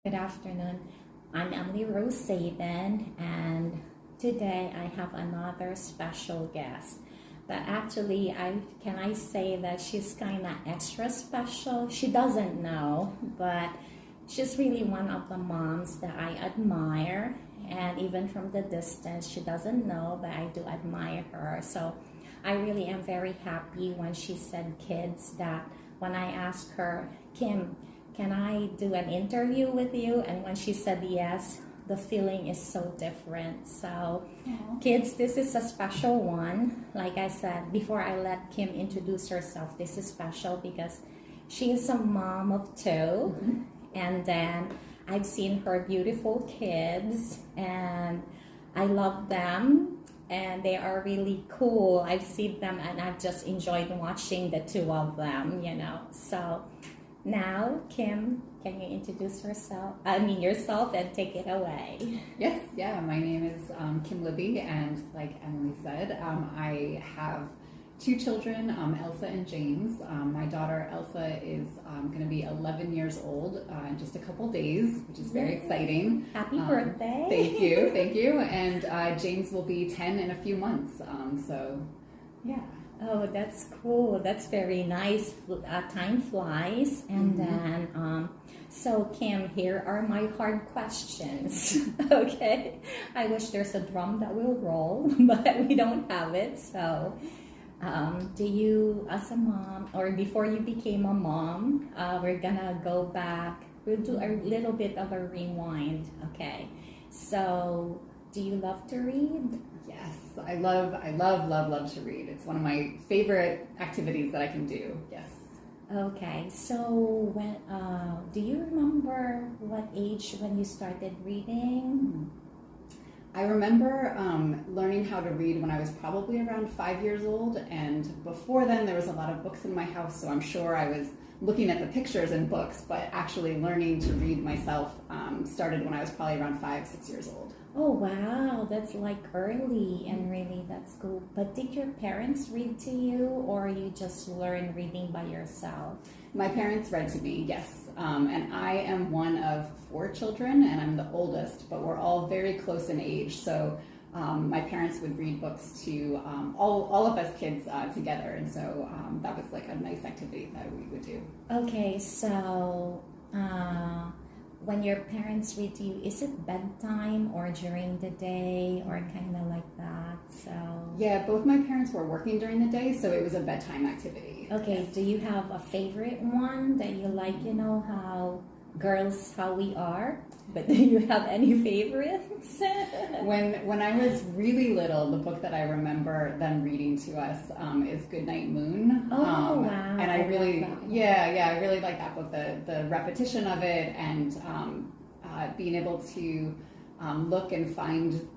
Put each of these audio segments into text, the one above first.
Good afternoon. I'm Emily Rose Sabin, and today I have another special guest. But actually, I say that she's kind of extra special. She doesn't know, but she's really one of the moms that I admire. And even from the distance, she doesn't know, but I do admire her. So I really am very happy when she said kids that when I asked her, Kim, can I do an interview with you? And when she said yes, the feeling is so different. So, kids, this is a special one. Like I said, before I let Kim introduce herself, this is special because she is a mom of two. Mm-hmm. And then I've seen her beautiful kids, and I love them. And they are really cool. I've seen them, and I've just enjoyed watching the two of them, So, now, Kim, can you introduce yourself and take it away? Yes, yeah, my name is Kim Libby, and like Emily said, I have two children, Elsa and James. My daughter Elsa is going to be 11 years old in just a couple days, which is very exciting. Happy birthday. Thank you. And James will be 10 in a few months, so yeah. Oh, that's cool. That's very nice. Time flies. And then, so Kim, here are my hard questions. Okay. I wish there's a drum that will roll, but we don't have it. So, do you, as a mom, or before you became a mom, we're gonna go back. We'll do a little bit of a rewind. Okay. So, do you love to read? Yes, I love to read. It's one of my favorite activities that I can do. Yes. Okay, so when do you remember what age when you started reading? I remember learning how to read when I was probably around 5 years old, and before then there was a lot of books in my house, so I'm sure I was looking at the pictures in books, but actually learning to read myself started when I was probably around 5-6 years old. Oh wow, that's like early, and really that's cool. But did your parents read to you, or you just learned reading by yourself? My parents read to me, yes. And I am one of 4 children, and I'm the oldest, but we're all very close in age. So my parents would read books to all of us kids together, and so that was like a nice activity that we would do. Okay, so when your parents read to you, is it bedtime or during the day or kind of like that? So yeah, both my parents were working during the day, so it was a bedtime activity. Okay, yes. Do you have a favorite one that you like? You know how girls, how we are, but do you have any favorites? When I was really little, the book that I remember them reading to us is Goodnight Moon. Oh wow! And I really like that book. The repetition of it, and being able to look and find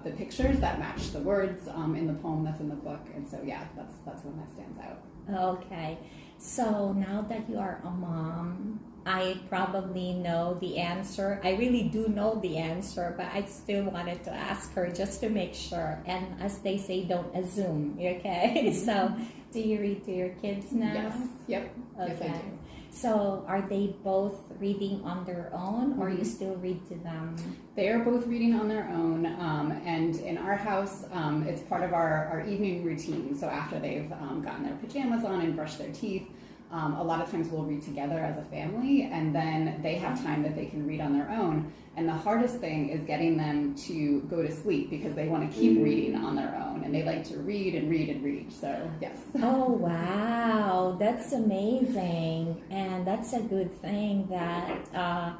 the pictures that match the words in the poem that's in the book. And so yeah, that's one that stands out. Okay, so now that you are a mom, I probably know the answer. I really do know the answer, but I still wanted to ask her just to make sure. And as they say, don't assume, okay? So, do you read to your kids now? Yes. Yep. Okay. Yes, I do. So, are they both reading on their own, or you still read to them? They are both reading on their own, and in our house, it's part of our evening routine. So after they've gotten their pajamas on and brushed their teeth, a lot of times we'll read together as a family, and then they have time that they can read on their own. And the hardest thing is getting them to go to sleep because they want to keep reading on their own, and they like to read and read and read. So yes. Oh wow, that's amazing, and that's a good thing that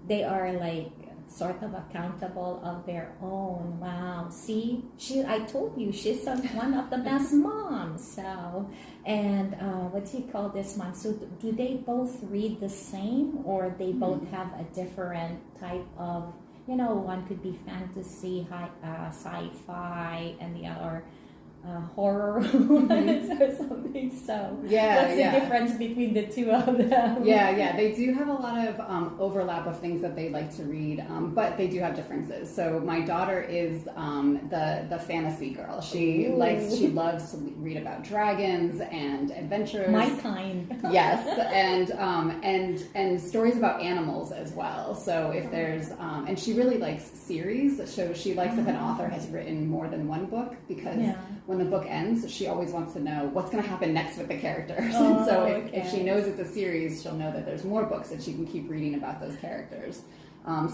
they are like sort of accountable of their own. Wow. See, I told you she's one of the best moms. So, and what do you call this mom? So do they both read the same, or they both have a different type of, one could be fantasy, sci-fi, and the other horror ones or something. So what's the difference between the two of them? Yeah, they do have a lot of overlap of things that they like to read, but they do have differences. So my daughter is the fantasy girl. She loves to read about dragons and adventures. My kind. Yes, and stories about animals as well. So if there's and she really likes series. So she likes if an author has written more than one book, because when the book ends, she always wants to know what's going to happen next with the characters. And so if she knows it's a series, she'll know that there's more books that she can keep reading about those characters.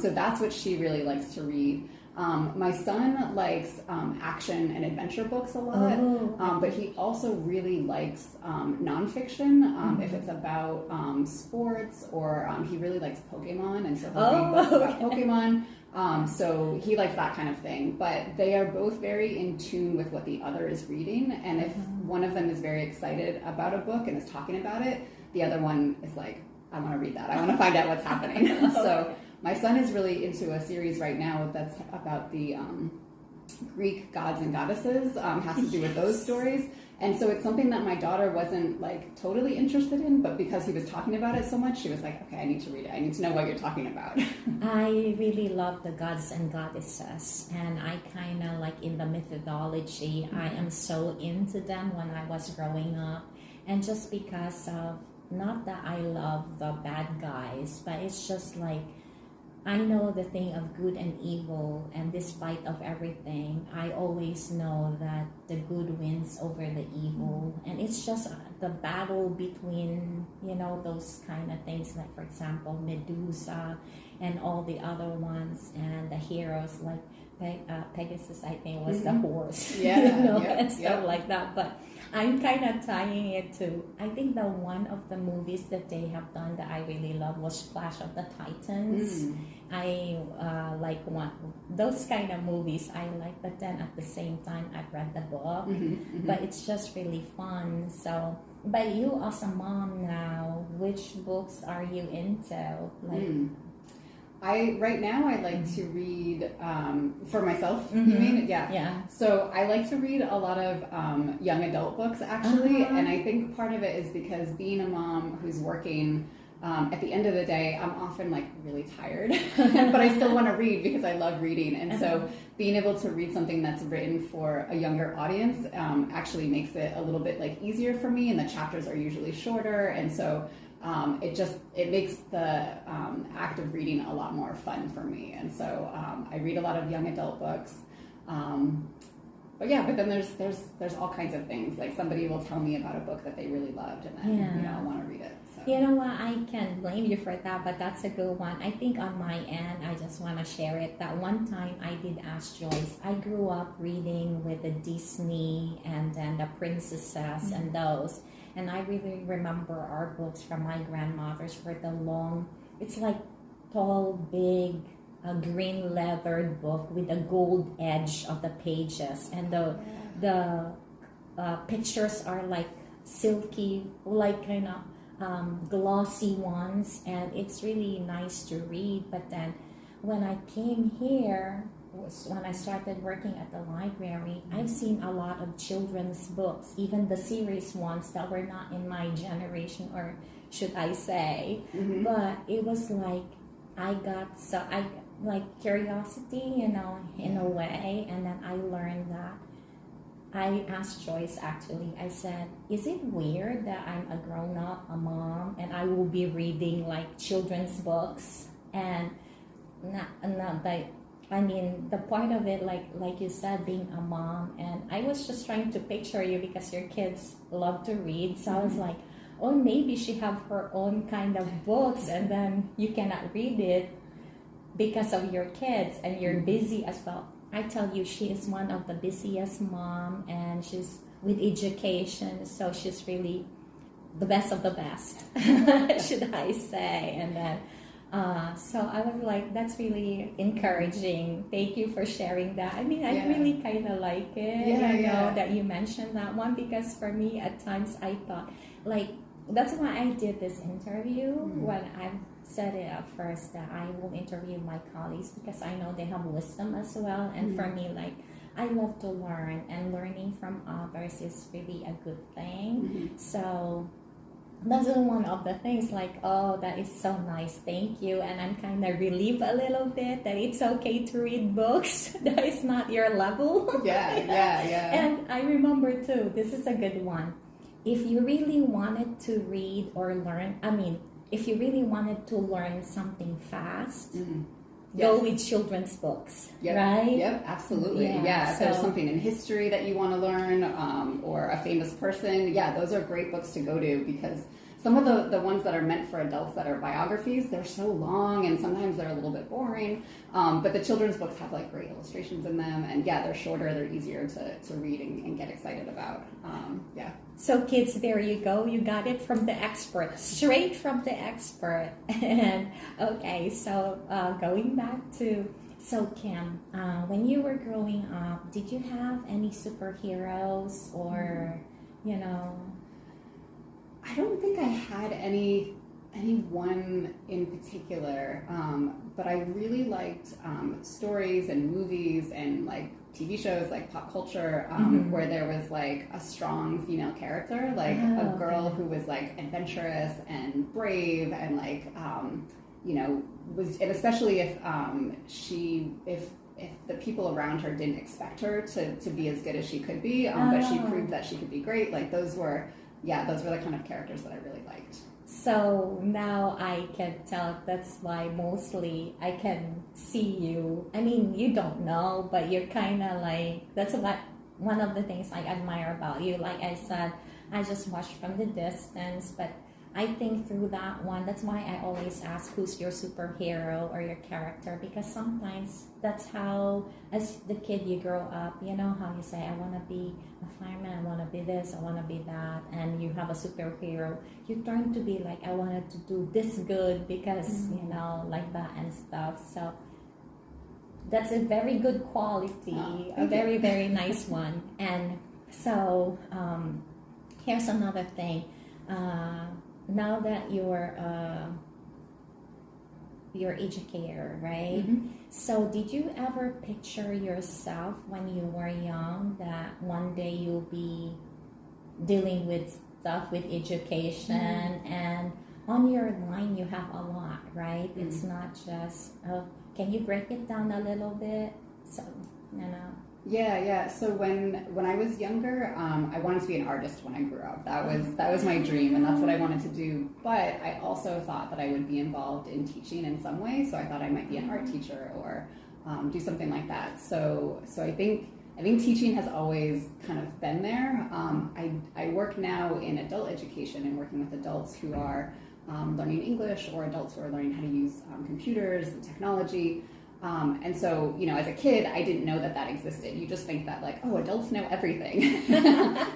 So that's what she really likes to read. My son likes action and adventure books a lot, but he also really likes nonfiction. If it's about sports, or he really likes Pokemon, and so he'll read books about Pokemon. So he likes that kind of thing, but they are both very in tune with what the other is reading. And if one of them is very excited about a book and is talking about it, the other one is like, I want to read that. I want to find out what's happening. So my son is really into a series right now that's about the Greek gods and goddesses, has to do with those stories. And so it's something that my daughter wasn't like totally interested in, but because he was talking about it so much, she was like, okay, I need to read it. I need to know what you're talking about. I really love the gods and goddesses, and I kind of like in the methodology. I am so into them when I was growing up, and just because of, not that I love the bad guys, but it's just like, I know the thing of good and evil, and despite of everything, I always know that the good wins over the evil. And it's just the battle between, those kind of things, like for example, Medusa and all the other ones, and the heroes like Pegasus, I think, was the horse, and stuff like that. But I'm kind of tying it to, I think the one of the movies that they have done that I really love was Clash of the Titans. I like those kind of movies I like, but then at the same time I've read the book, but it's just really fun. So, but you as a mom now, which books are you into? Right now I like to read for myself. You mean? Yeah. So I like to read a lot of young adult books, actually, and I think part of it is because being a mom who's working, at the end of the day, I'm often like really tired, but I still want to read because I love reading. And so being able to read something that's written for a younger audience actually makes it a little bit like easier for me, and the chapters are usually shorter. And so it makes the act of reading a lot more fun for me. And so I read a lot of young adult books. But then there's all kinds of things. Like somebody will tell me about a book that they really loved, and then I want to read it. So. You know what? I can't blame you for that, but that's a good one. I think on my end, I just want to share it. That one time I did ask Joyce. I grew up reading with the Disney and then the princesses and those. And I really remember our books from my grandmother's were the long, it's like tall, big, green leathered book with a gold edge of the pages. And the pictures are like silky, like kind of glossy ones. And it's really nice to read. But then when I came here, when I started working at the library, I've seen a lot of children's books, even the series ones that were not in my generation, or should I say. But it was like I like curiosity, in a way, and then I learned that. I asked Joyce, actually, I said, is it weird that I'm a grown-up, a mom, and I will be reading like children's books? And not like, I mean, the part of it, like you said, being a mom, and I was just trying to picture you because your kids love to read. So I was like, oh, maybe she have her own kind of books, and then you cannot read it because of your kids, and you're busy as well. I tell you, she is one of the busiest mom, and she's with education, so she's really the best of the best, should I say. And then so I was like, that's really encouraging. Thank you for sharing that. I mean, I really kind of like it, that you mentioned that one, because for me, at times I thought, like, that's why I did this interview when I said it at first that I will interview my colleagues, because I know they have wisdom as well. And for me, like, I love to learn, and learning from others is really a good thing. Mm-hmm. So that's one of the things, like, oh, that is so nice, thank you. And I'm kind of relieved a little bit that it's okay to read books that is not your level. Yeah. And I remember too, this is a good one. If you really wanted to read or learn, if you really wanted to learn something fast, go with children's books, right? Yep, absolutely. Yeah, if there's something in history that you want to learn, or a famous person, those are great books to go to, because some of the ones that are meant for adults that are biographies, they're so long and sometimes they're a little bit boring. But the children's books have like great illustrations in them, and they're shorter, they're easier to read and get excited about. So kids, there you go. You got it from the expert, straight from the expert. And okay, so going back to, Kim, when you were growing up, did you have any superheroes or, I don't think I had any one in particular, but I really liked stories and movies and like TV shows, like pop culture, where there was like a strong female character, like a girl who was like adventurous and brave and like and especially if the people around her didn't expect her to be as good as she could be, but she proved that she could be great. Like those were the kind of characters that I really liked. So now I can tell, that's why mostly I can see you. I mean, you don't know, but you're kind of like, that's what one of the things I admire about you. Like I said, I just watched from the distance, but I think through that one, that's why I always ask who's your superhero or your character, because sometimes that's how, as the kid, you grow up, you know how you say, I want to be a fireman, I want to be this, I want to be that, and you have a superhero, you turn to be like, I wanted to do this good because, like that and stuff. So that's a very good quality, a very, very nice one. And so here's another thing. Now that you're educator, right? Mm-hmm. So did you ever picture yourself when you were young that one day you'll be dealing with stuff with education, and on your line you have a lot, right? It's not just, can you break it down a little bit? So, Yeah. So when I was younger, I wanted to be an artist when I grew up. That was my dream, and that's what I wanted to do. But I also thought that I would be involved in teaching in some way. So I thought I might be an art teacher or do something like that. So I think teaching has always kind of been there. I work now in adult education and working with adults who are learning English, or adults who are learning how to use computers and technology. And so, as a kid, I didn't know that existed. You just think that like, oh, adults know everything.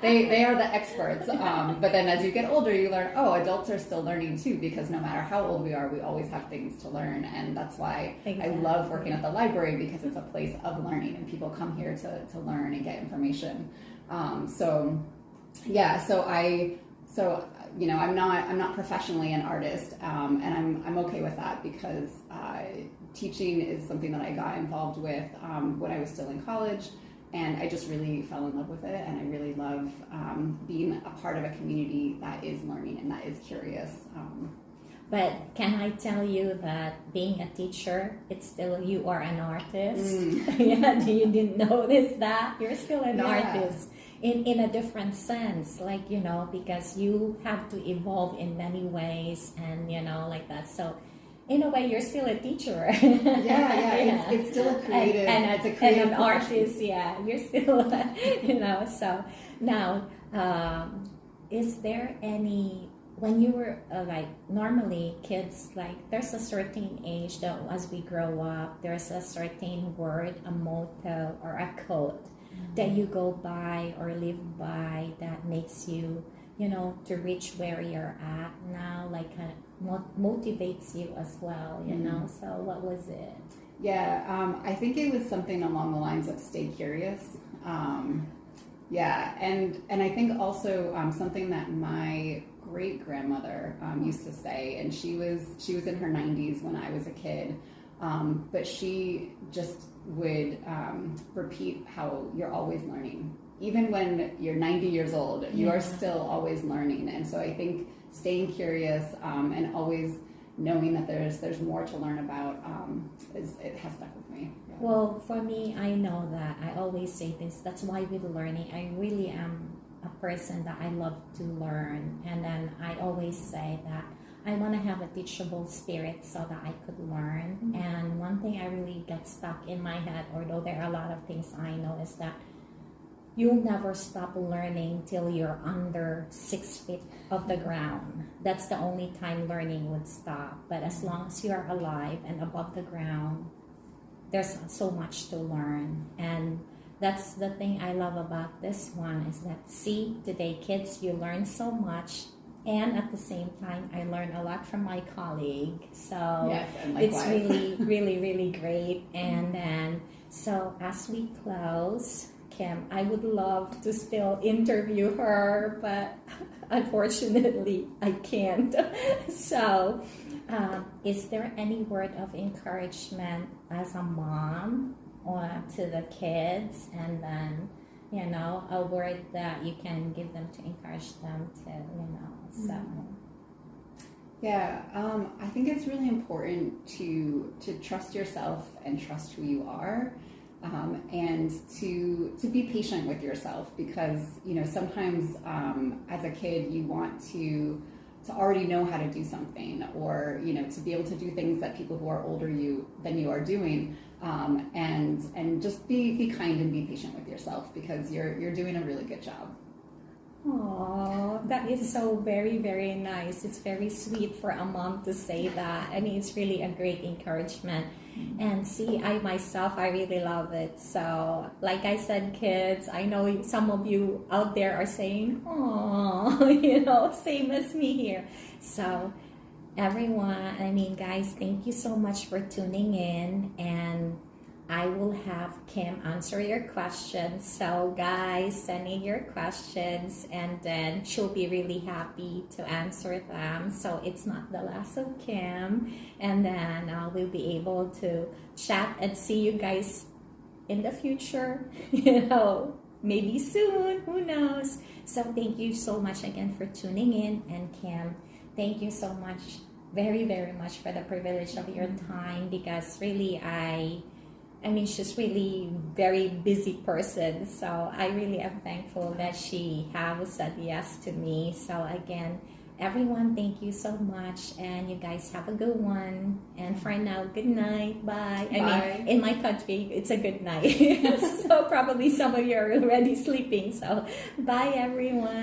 they are the experts. But then as you get older, you learn, oh, adults are still learning too, because no matter how old we are, we always have things to learn. And that's why I love working at the library, because it's a place of learning and people come here to learn and get information. I'm not professionally an artist, and I'm okay with that, because teaching is something that I got involved with when I was still in college, and I just really fell in love with it, and I really love being a part of a community that is learning and that is curious. But can I tell you that being a teacher, it's still, you are an artist? Yeah, you didn't notice that? You're still an artist. In a different sense, like, because you have to evolve in many ways, and, like that. So, in a way, you're still a teacher. It's still a creative, and an artist, you're still, So, now, is there any, when you were, normally kids, there's a certain age that as we grow up, there's a certain word, a motto, or a quote that you go by or live by that makes you, to reach where you're at now, kind of motivates you as well, So what was it? Yeah, I think it was something along the lines of stay curious. And I think also something that my great grandmother used to say, and she was in her 90s when I was a kid. But she just would repeat how you're always learning. Even when you're 90 years old, you are still always learning. And so I think staying curious and always knowing that there's more to learn about it has stuck with me. Yeah. Well, for me, I know that I always say this. That's why with learning, I really am a person that I love to learn. And then I always say that I want to have a teachable spirit so that I could learn. Mm-hmm. And one thing I really get stuck in my head, although there are a lot of things I know, is that you'll never stop learning till you're under 6 feet of the ground. That's the only time learning would stop. But as long as you are alive and above the ground, there's so much to learn. And that's the thing I love about this one, is that, see, today, kids, you learn so much. And at the same time, I learn a lot from my colleague. So yes, it's really, really, really great. And then, so as we close, Kim, I would love to still interview her, but unfortunately, I can't. So, is there any word of encouragement as a mom to the kids? And then, you know, a word that you can give them to encourage them to, you know, so. Yeah, I think it's really important to trust yourself and trust who you are. And to be patient with yourself, because, you know, sometimes as a kid you want to already know how to do something, or, you know, to be able to do things that people who are older than you are doing, and just be kind and be patient with yourself, because you're doing a really good job. Oh, that is so very, very nice. It's very sweet for a mom to say that. I mean, it's really a great encouragement. And see, I myself, I really love it. So, like I said, kids, I know some of you out there are saying, oh, you know, same as me here. So, everyone, I mean, guys, thank you so much for tuning in. And I will have Kim answer your questions. So guys, send in your questions, and then she'll be really happy to answer them. So it's not the last of Kim. And then we'll be able to chat and see you guys in the future. You know, maybe soon, who knows? So thank you so much again for tuning in. And Kim, thank you so much, very, very much, for the privilege of your time, because really I mean, she's really very busy person, so I really am thankful that she has said yes to me. So again, everyone, thank you so much, and you guys have a good one. And for now, good night, bye. I mean, in my country, it's a good night. So probably some of you are already sleeping, so bye everyone.